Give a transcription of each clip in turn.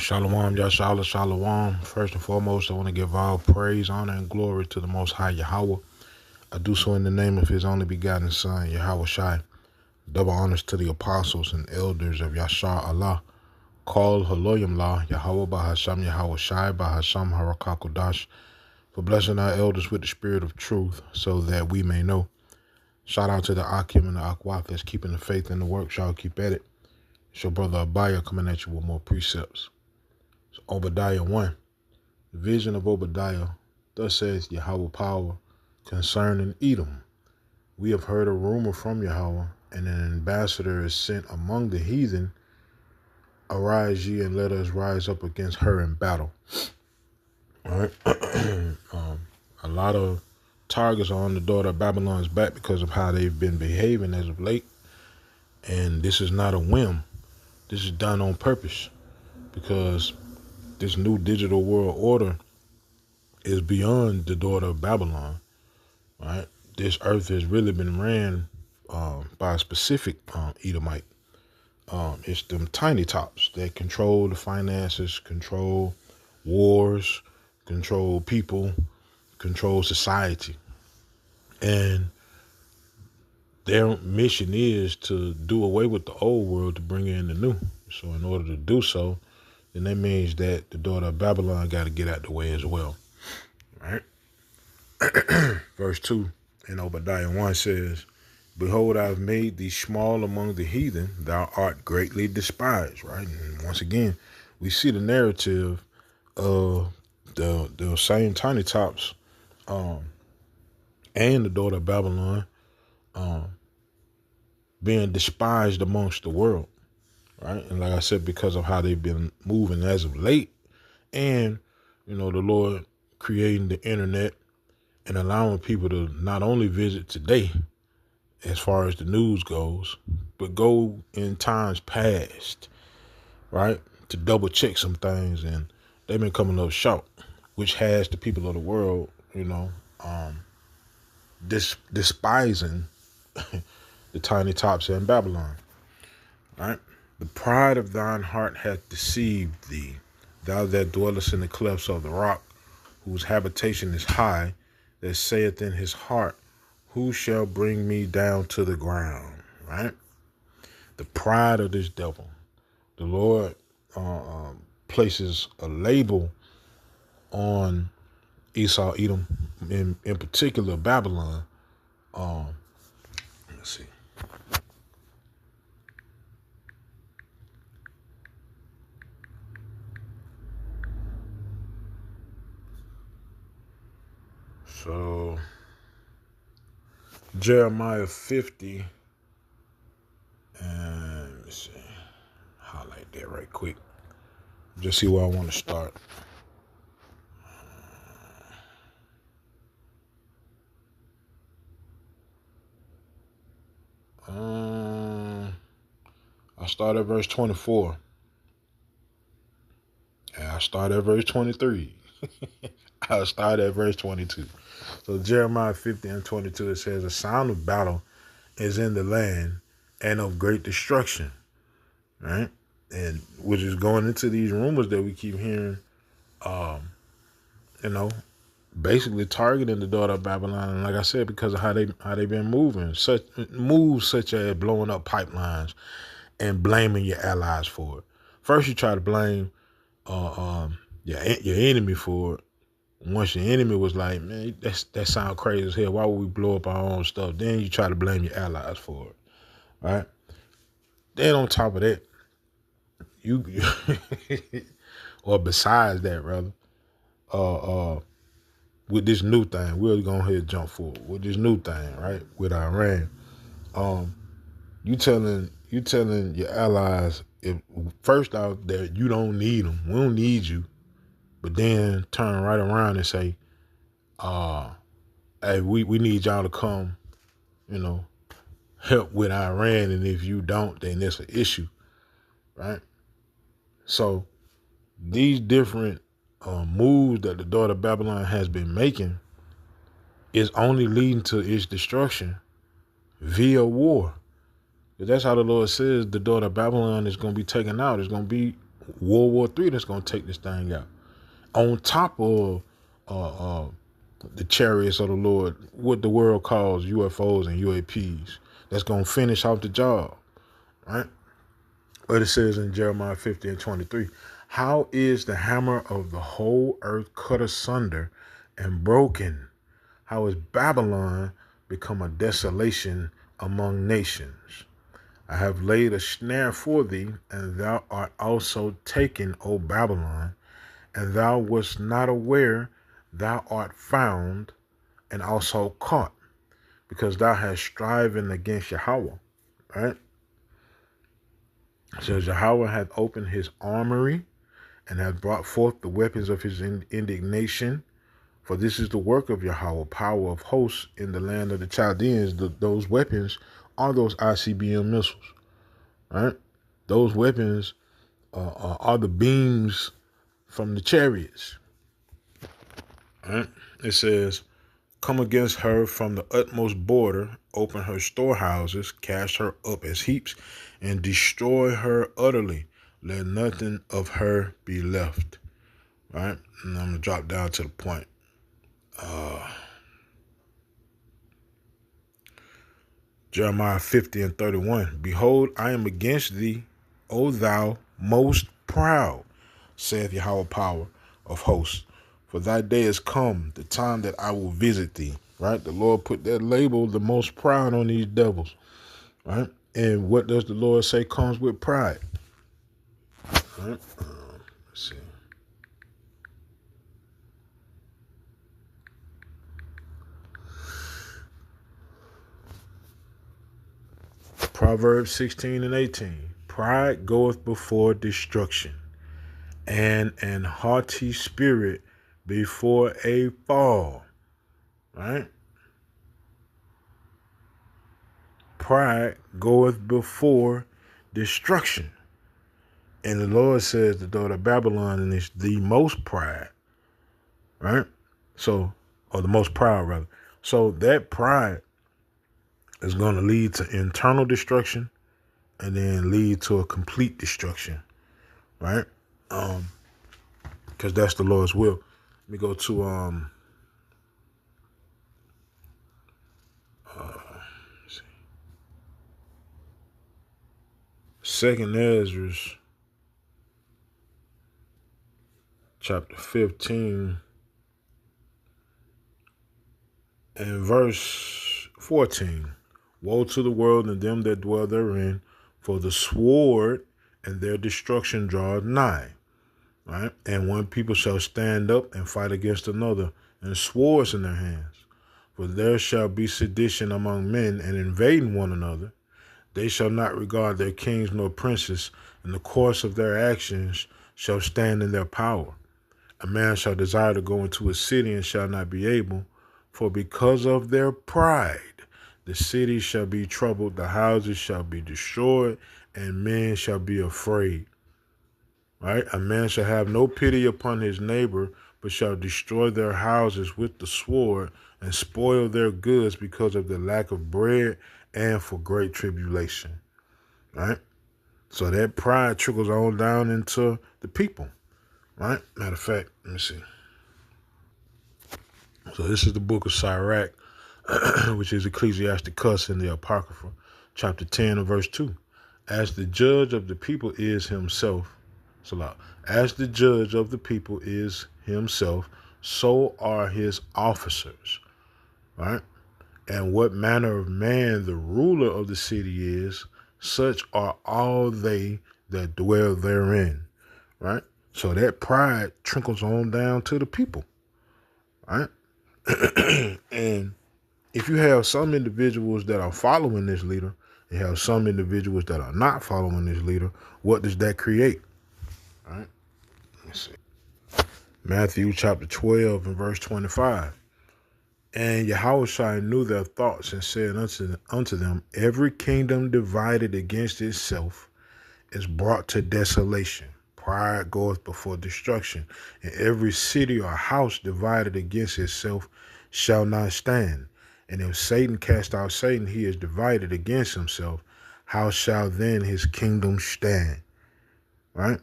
Shalom, Yashala, Shalom. First and foremost, I want to give all praise, honor, and glory to the Most High Yahweh. I do so in the name of His only begotten Son, Yahweh Shai. Double honors to the apostles and elders of Yashar Allah. Call Haloyim La, Yahweh Bahasham Yahweh Shai, Bahasham Harakakodash, for blessing our elders with the spirit of truth, so that we may know. Shout out to the Akim and the Akwaf that's keeping the faith in the work. Y'all keep at it. It's your brother Abaya coming at you with more precepts. So Obadiah 1. The vision of Obadiah. Thus says Yahweh power concerning Edom. We have heard a rumor from Yahweh, and an ambassador is sent among the heathen. Arise ye and let us rise up against her in battle. All right. A lot of targets are on the daughter of Babylon's back because of how they've been behaving as of late. And this is not a whim. This is done on purpose, because this new digital world order is beyond the daughter of Babylon, right? This earth has really been ran by a specific Edomite. It's them tiny tops that control the finances, control wars, control people, control society. And their mission is to do away with the old world to bring in the new. So in order to do so, then that means that the daughter of Babylon got to get out the way as well. Right? Verse 2 in Obadiah 1 says, Behold, I have made thee small among the heathen, thou art greatly despised. Right? And once again, we see the narrative of the same tiny tops and the daughter of Babylon being despised amongst the world. Right? And like I said, because of how they've been moving as of late, and, the Lord creating the internet and allowing people to not only visit today, as far as the news goes, but go in times past, right, to double check some things. And they've been coming up short, which has the people of the world, despising the tiny tops in Babylon, right? The pride of thine heart hath deceived thee, thou that dwellest in the clefts of the rock, whose habitation is high, that saith in his heart, who shall bring me down to the ground, right? The pride of this devil. The Lord places a label on Esau, Edom, in particular Babylon. Let's see. So, Jeremiah 50, and let's see, highlight that right quick. Just see where I want to start. I start at verse 24. And I start at verse 23. I'll start at verse 22. So Jeremiah 50 and 22, it says, a sound of battle is in the land and of great destruction. Right? And which is going into these rumors that we keep hearing, basically targeting the daughter of Babylon. And like I said, because of how they been moving, such as blowing up pipelines and blaming your allies for it. First, you try to blame your enemy for it. Once your enemy was like, man, that sound crazy as hell. Why would we blow up our own stuff? Then you try to blame your allies for it, right? Then on top of that, you or besides that, rather, with this new thing, we'll go ahead and jump forward with this new thing, right? With Iran, you telling your allies, if first off, that you don't need them, we don't need you, but then turn right around and say, hey, we need y'all to come, help with Iran, and if you don't, then it's an issue, right? So these different moves that the daughter of Babylon has been making is only leading to its destruction via war. That's how the Lord says the daughter of Babylon is going to be taken out. It's going to be World War III that's going to take this thing out. On top of the chariots of the Lord, what the world calls UFOs and UAPs, that's going to finish off the job, right? But it says in Jeremiah 50 and 23, how is the hammer of the whole earth cut asunder and broken? How is Babylon become a desolation among nations? I have laid a snare for thee, and thou art also taken, O Babylon, and thou wast not aware, thou art found, and also caught, because thou hast striven against Yahweh. Right? It says Yahweh hath opened his armory, and hath brought forth the weapons of his indignation. For this is the work of Yahweh, power of hosts in the land of the Chaldeans. Those weapons are those ICBM missiles, right? Those weapons are the beams from the chariots, right? It says, come against her from the utmost border, open her storehouses, cast her up as heaps, and destroy her utterly. Let nothing of her be left, right? And I'm going to drop down to the point. Jeremiah 50 and 31. Behold, I am against thee, O thou most proud, saith Yahweh power of hosts. For thy day is come, the time that I will visit thee. Right? The Lord put that label, the most proud, on these devils. Right? And what does the Lord say comes with pride? Right? Let's see. Proverbs 16 and 18. Pride goeth before destruction, and an haughty spirit before a fall. Right? Pride goeth before destruction. And the Lord says the daughter of Babylon is the most pride. Right? So, or the most proud rather. So that pride is going to lead to internal destruction and then lead to a complete destruction. Right? Because that's the Lord's will. Let me go to Second Ezra chapter 15 and verse 14. Woe to the world and them that dwell therein, for the sword and their destruction draweth nigh. Right? And one people shall stand up and fight against another, and swords in their hands. For there shall be sedition among men, and invading one another. They shall not regard their kings nor princes, and the course of their actions shall stand in their power. A man shall desire to go into a city and shall not be able, for because of their pride the city shall be troubled, the houses shall be destroyed, and men shall be afraid. Right? A man shall have no pity upon his neighbor, but shall destroy their houses with the sword, and spoil their goods because of the lack of bread and for great tribulation. Right? So that pride trickles on down into the people. Right? Matter of fact, let me see. So this is the book of Sirach, which is Ecclesiasticus in the Apocrypha, chapter 10 and verse 2. As the judge of the people is himself, as the judge of the people is himself, so are his officers. Right? And what manner of man the ruler of the city is, such are all they that dwell therein. Right? So that pride trickles on down to the people. Right? And if you have some individuals that are following this leader, you have some individuals that are not following this leader, what does that create? All right. Let's see. Matthew chapter 12 and verse 25. And Yahushua knew their thoughts and said unto them, every kingdom divided against itself is brought to desolation. Pride goeth before destruction. And every city or house divided against itself shall not stand. And if Satan cast out Satan, he is divided against himself. How shall then his kingdom stand? Right?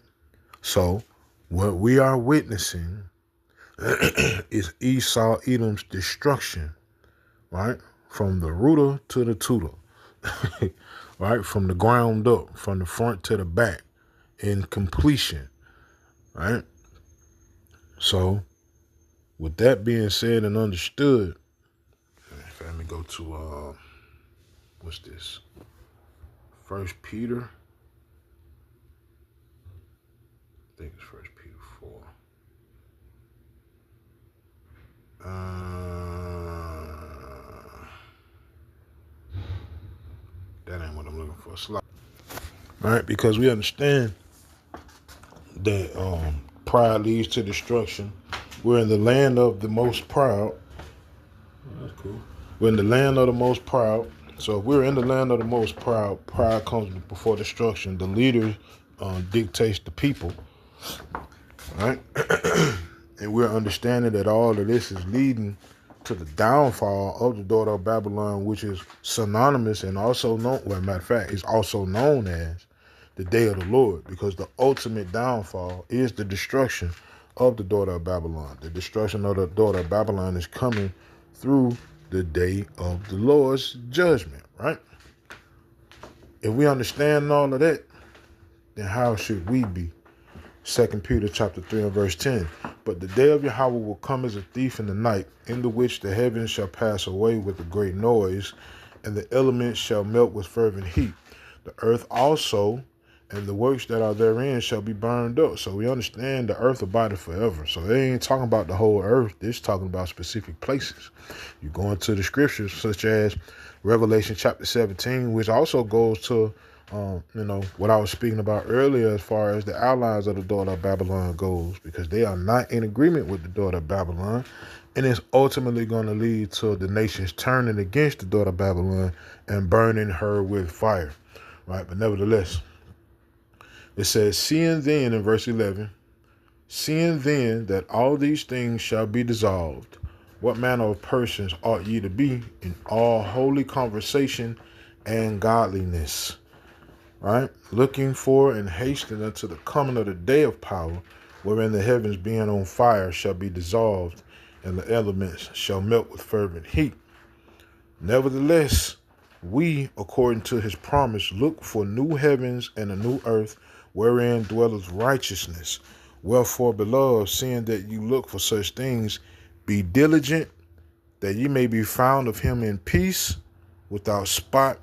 So what we are witnessing is Esau Edom's destruction, right? From the rooter to the tutor, right? From the ground up, from the front to the back, in completion, right? So with that being said and understood, let me go to, what's this? 1 Peter. I think it's 1 Peter 4. That ain't what I'm looking for. Slide. All right, because we understand that pride leads to destruction. We're in the land of the most proud. That's cool. We're in the land of the most proud. So if we're in the land of the most proud, pride comes before destruction. The leader dictates the people, right? And we're understanding that all of this is leading to the downfall of the daughter of Babylon, which is synonymous and also known, well, matter of fact, is also known as the day of the Lord, because the ultimate downfall is the destruction of the daughter of Babylon. The destruction of the daughter of Babylon is coming through the day of the Lord's judgment, right? If we understand all of that, then how should we be? 2 Peter chapter 3 and verse 10. But the day of Yahweh will come as a thief in the night, in the which the heavens shall pass away with a great noise, and the elements shall melt with fervent heat. The earth also and the works that are therein shall be burned up. So we understand the earth abideth forever. So they ain't talking about the whole earth. They're talking about specific places. You go into the scriptures such as Revelation chapter 17, which also goes to what I was speaking about earlier as far as the allies of the daughter of Babylon goes, because they are not in agreement with the daughter of Babylon, and it's ultimately going to lead to the nations turning against the daughter of Babylon and burning her with fire, right? But nevertheless, it says, seeing then in verse 11, seeing then that all these things shall be dissolved, what manner of persons ought ye to be in all holy conversation and godliness? Right? Looking for and hastening unto the coming of the day of power, wherein the heavens being on fire shall be dissolved, and the elements shall melt with fervent heat. Nevertheless, we, according to his promise, look for new heavens and a new earth, wherein dwelleth righteousness. Wherefore, beloved, seeing that you look for such things, be diligent, that ye may be found of him in peace, without spot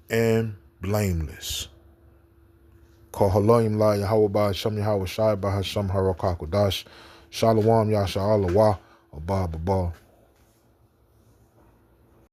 and blameless. Kohalayim la Yahweh ba Hashem Yahweh Shai ba Hashem Harakakodash. Shalom Yasha Allah wa Abba Baba.